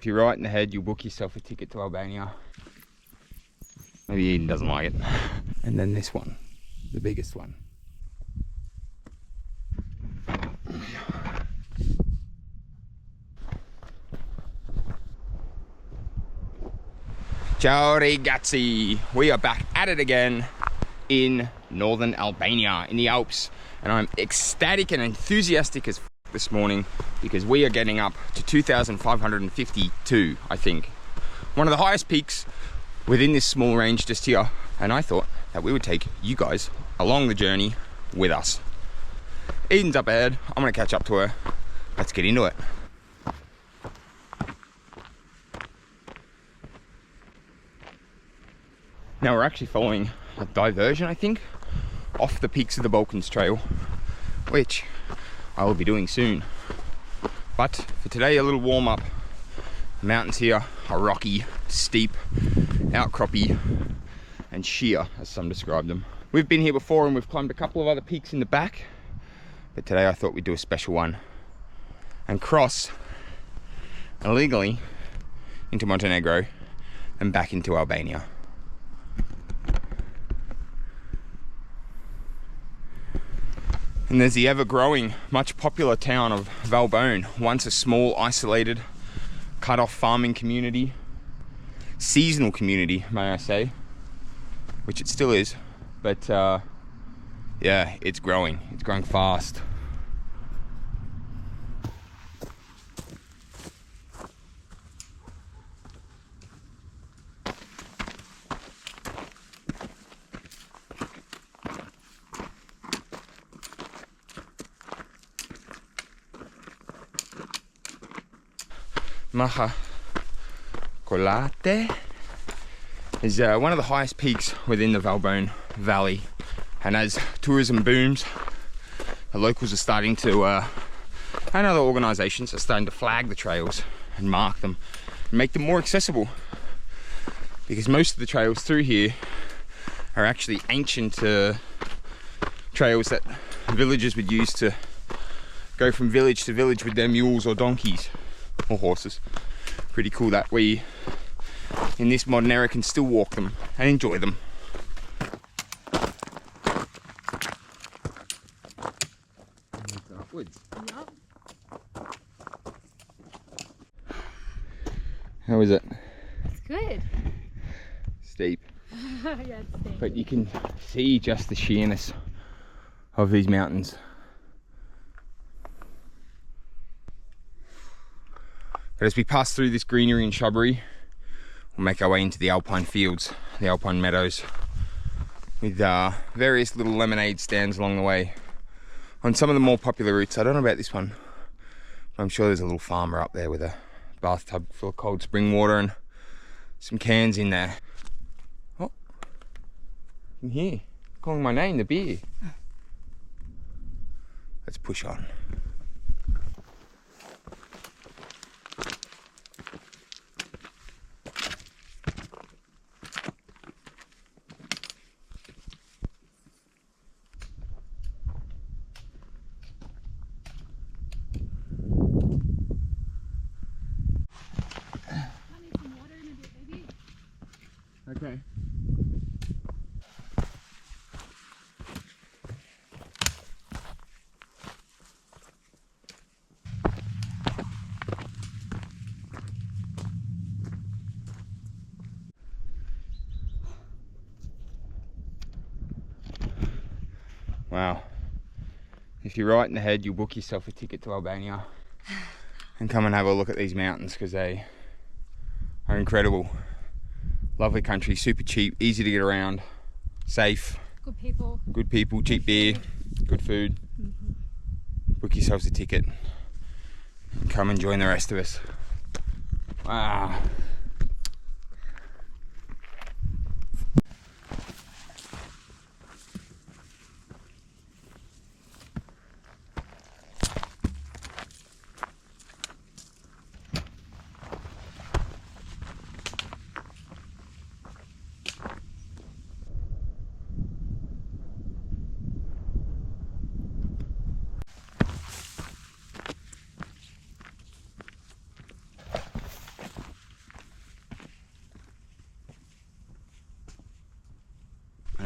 If you're right in the head, you'll book yourself a ticket to Albania. Maybe Eden doesn't like it. And then this one, the biggest one. Ciao ragazzi! We are back at it again in northern Albania, in the Alps. And I'm ecstatic and enthusiastic as this morning because we are getting up to 2,552, I think. One of the highest peaks within this small range just here. And I thought that we would take you guys along the journey with us. Eden's up ahead. I'm gonna catch up to her. Let's get into it. Now we're actually following a diversion, I think, off the peaks of the Balkans Trail, which I will be doing soon. But for today, a little warm up. The mountains here are rocky, steep, outcroppy, and sheer, as some describe them. We've been here before and we've climbed a couple of other peaks in the back, but today I thought we'd do a special one and cross illegally into Montenegro and back into Albania. And there's the ever-growing, much popular town of Valbone, once a small, isolated, cut-off farming community, seasonal community, may I say, which it still is, but yeah, it's growing fast. Maja Kollatës is one of the highest peaks within the Valbone Valley, and as tourism booms, the locals are starting to, and other organisations are starting to flag the trails and mark them and make them more accessible, because most of the trails through here are actually ancient trails that villagers would use to go from village to village with their mules or donkeys or horses. Pretty cool that we in this modern era can still walk them and enjoy them. Upwards. Yep. How is it? It's good. Steep. Yeah, it's steep. But you can see just the sheerness of these mountains. But as we pass through this greenery and shrubbery, we'll make our way into the Alpine fields, the Alpine meadows, with various little lemonade stands along the way. On some of the more popular routes, I don't know about this one, but I'm sure there's a little farmer up there with a bathtub full of cold spring water and some cans in there. Oh, in here, calling my name, the beer. Let's push on. Okay. Wow. If you're right in the head, you'll book yourself a ticket to Albania and come and have a look at these mountains, because they are incredible. Lovely country, super cheap, easy to get around, safe. Good people. Good people, cheap beer, good food. Book yourselves a ticket and come and join the rest of us. Wow.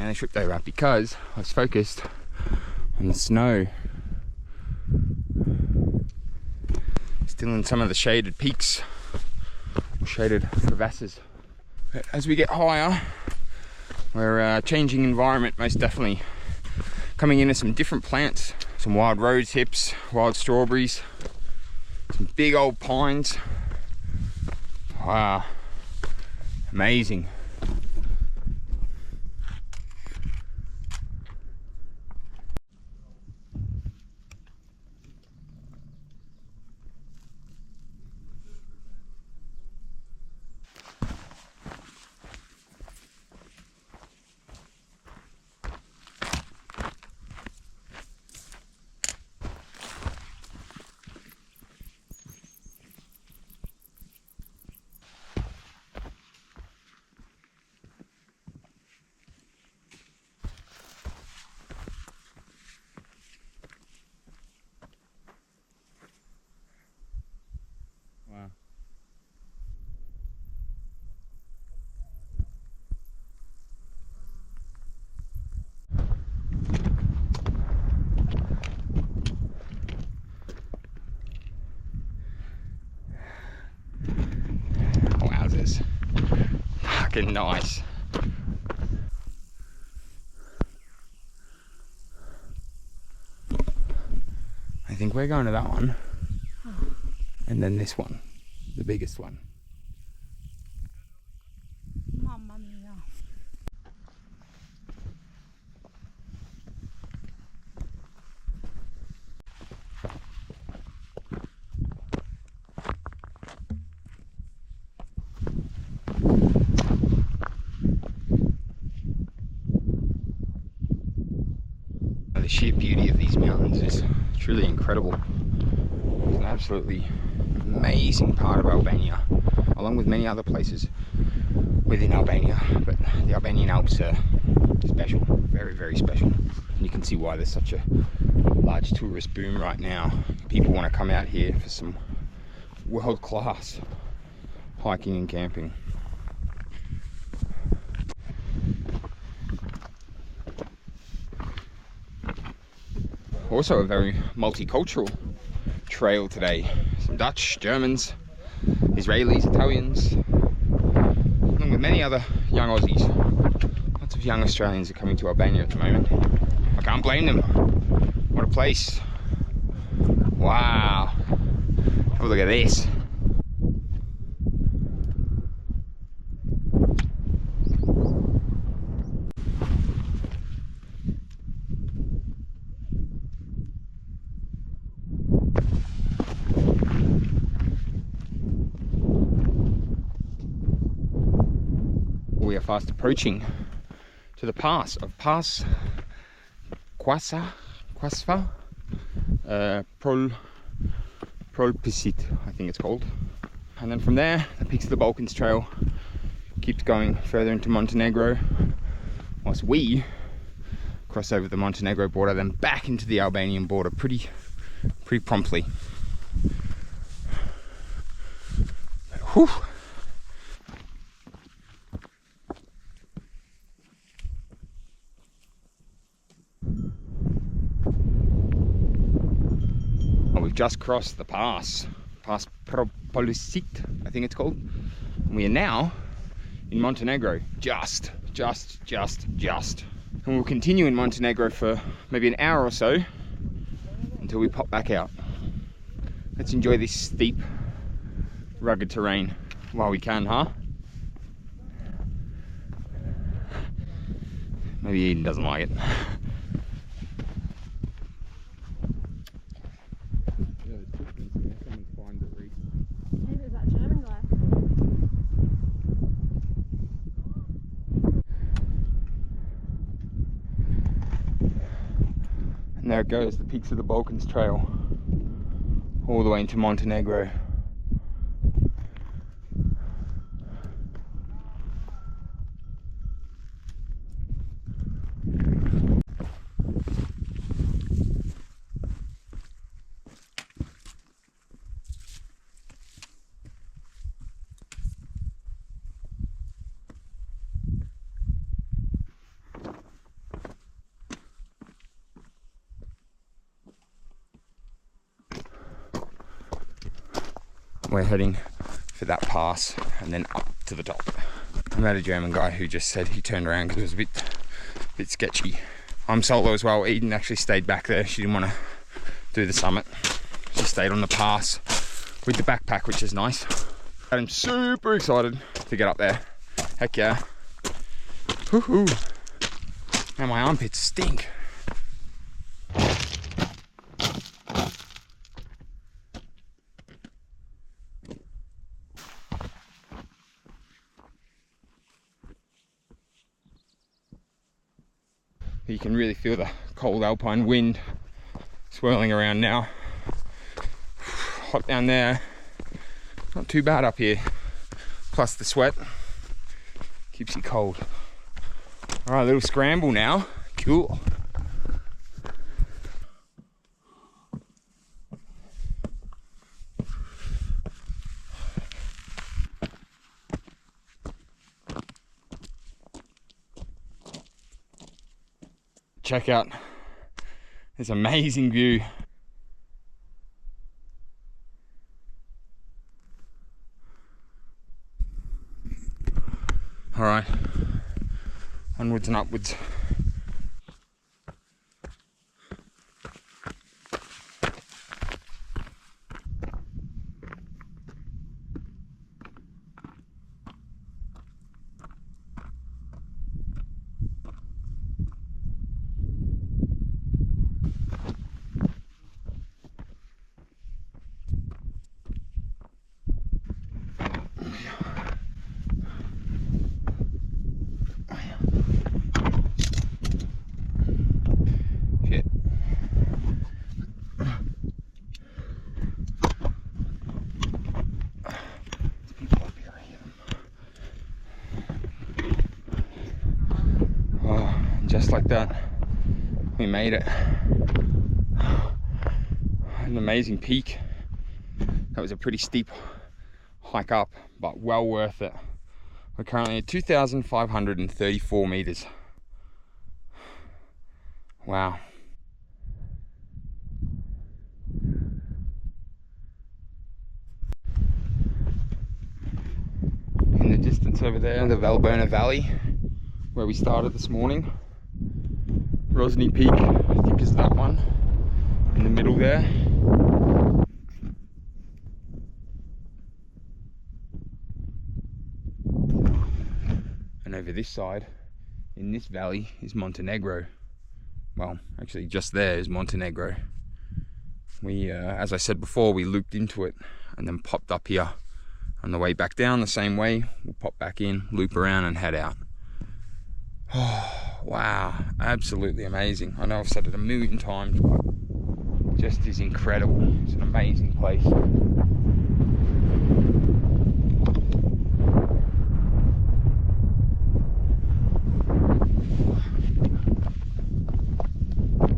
nearly tripped over because I was focused on the snow. Still in some of the shaded peaks, shaded crevasses. But as we get higher, we're changing environment, most definitely. Coming into some different plants, some wild rose hips, wild strawberries, some big old pines. Wow, amazing. Wow. Wowzers. Fucking nice. I think we're going to that one. And then this one, the biggest one. Mamma mia. The sheer beauty of these mountains is truly incredible. It's an absolutely amazing part of Albania, along with many other places within Albania, but the Albanian Alps are special, very, very special. And you can see why there's such a large tourist boom right now. People want to come out here for some world-class hiking and camping. Also a very multicultural trail today. Some Dutch, Germans, Israelis, Italians, along with many other young Aussies. Lots of young Australians are coming to Albania at the moment. I can't blame them. What a place. Wow. Have a look at this. We are fast approaching to the pass of Pass Quasva Prolpisit, I think it's called. And then from there, the Peaks of the Balkans Trail keeps going further into Montenegro, whilst we cross over the Montenegro border, then back into the Albanian border pretty promptly. Whew. We've just crossed the pass Propolicit, I think it's called. And we are now in Montenegro, just. And we'll continue in Montenegro for maybe an hour or so until we pop back out. Let's enjoy this steep, rugged terrain while we can, huh? Maybe Eden doesn't like it. Maybe it was that German guy. And there it goes, the Peaks of the Balkans Trail, all the way into Montenegro. We're heading for that pass and then up to the top. I met a German guy who just said he turned around because it was a bit sketchy. I'm solo as well. Eden actually stayed back there. She didn't want to do the summit. She stayed on the pass with the backpack, which is nice. I'm super excited to get up there. Heck yeah. Woohoo. Man, my armpits stink. You can really feel the cold alpine wind swirling around now. Hot down there, not too bad up here. Plus the sweat keeps you cold. All right, little scramble now. Cool. Check out this amazing view. All right, onwards and upwards. Just like that, we made it. An amazing peak. That was a pretty steep hike up, but well worth it. We're currently at 2,534 meters. Wow. In the distance over there, the Valbone Valley, where we started this morning. Rosny Peak, I think is that one, in the middle there. And over this side, in this valley, is Montenegro. Well, actually just there is Montenegro. We, as I said before, we looped into it and then popped up here. On the way back down the same way, we'll pop back in, loop around and head out. Oh, wow, absolutely amazing. I know I've said it a million times, but it just is incredible. It's an amazing place.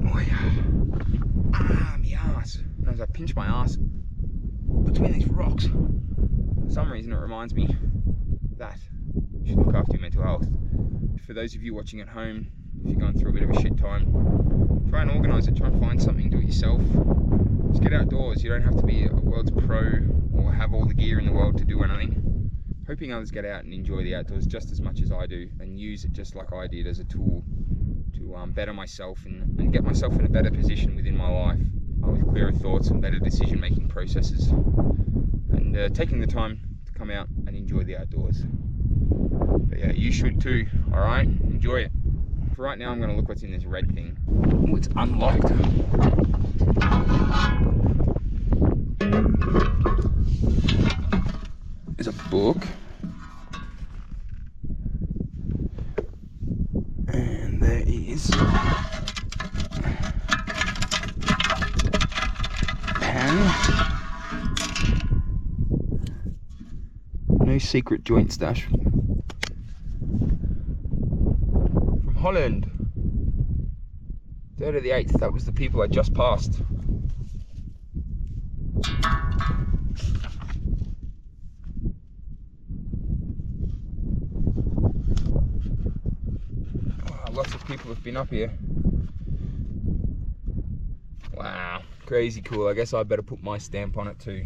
Oh yeah. Ah, my ass. As I pinch my ass between these rocks, for some reason it reminds me that you should look after your mental health. For those of you watching at home, if you're going through a bit of a shit time, try and organise it, try and find something, do it yourself. Just get outdoors. You don't have to be a world's pro or have all the gear in the world to do anything. Hoping others get out and enjoy the outdoors just as much as I do and use it just like I did as a tool to better myself and get myself in a better position within my life with clearer thoughts and better decision making processes, and taking the time to come out and enjoy the outdoors. But yeah, you should too, alright? Enjoy it. For right now, I'm going to look what's in this red thing. Oh, it's unlocked. There's a book. And there is pen. No secret joint stash. From Holland. 3rd of the 8th, that was the people I just passed. Wow, lots of people have been up here. Wow, crazy cool. I guess I better put my stamp on it too.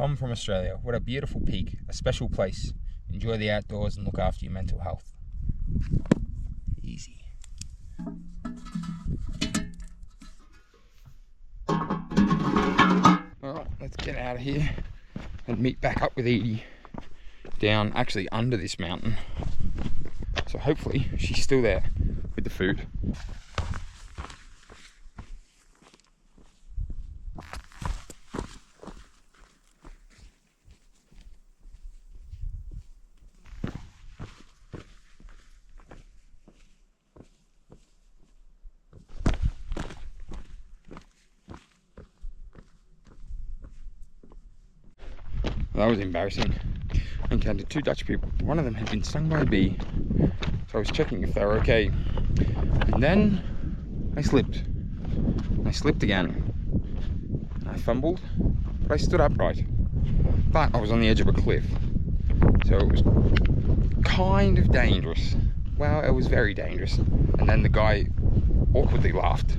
Tom from Australia. What a beautiful peak, a special place. Enjoy the outdoors and look after your mental health. Easy. Alright, let's get out of here and meet back up with Edie down actually under this mountain. So hopefully she's still there with the food. That was embarrassing. I encountered 2 Dutch people. One of them had been stung by a bee, so I was checking if they were okay. And then I slipped. I slipped again. I fumbled, but I stood upright. But I was on the edge of a cliff, so it was kind of dangerous. Well, it was very dangerous. And then the guy awkwardly laughed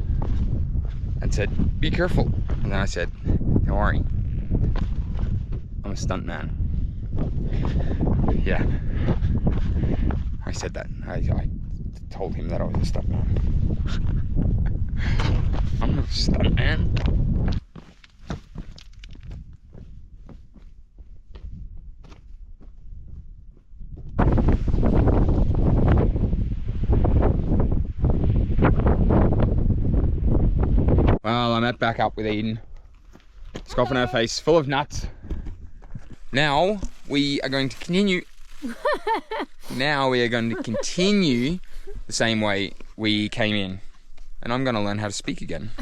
and said, "Be careful." And then I said, "Don't worry. I'm a stunt man." Yeah, I said that. I told him that I was a stunt man. I'm a stunt man. Well, I'm back up with Eden. Scoff on her face, full of nuts. Now we are going to continue. Now we are going to continue the same way we came in, and I'm going to learn how to speak again.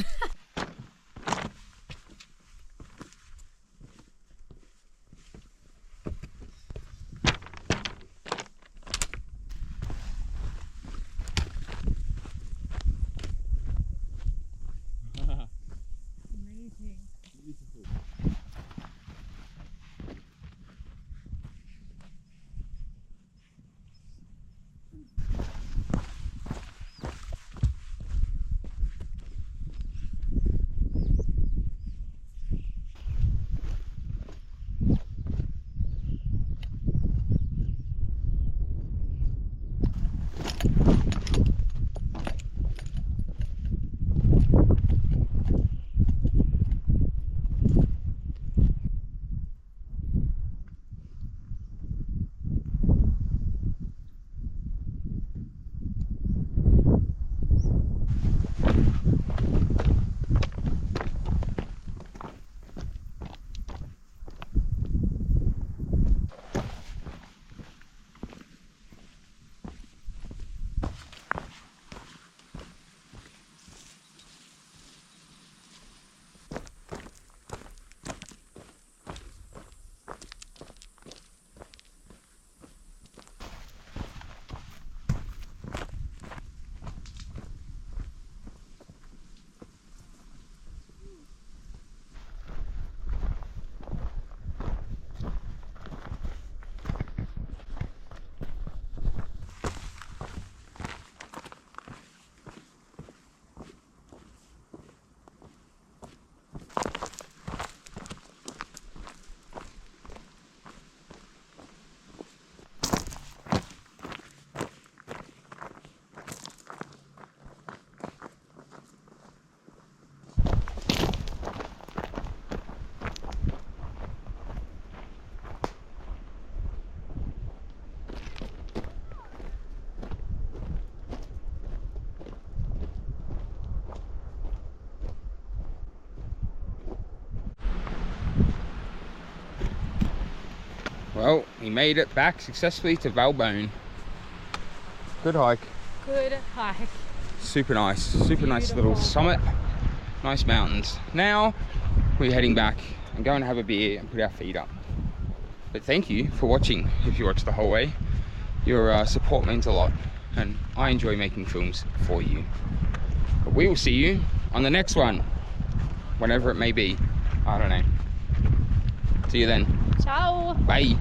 Well, we made it back successfully to Valbone. Good hike. Good hike. Super nice. Super nice little summit. Nice mountains. Now we're heading back and going to have a beer and put our feet up. But thank you for watching. If you watched the whole way, your support means a lot, and I enjoy making films for you. But we will see you on the next one, whenever it may be. I don't know. See you then. Ciao. Bye.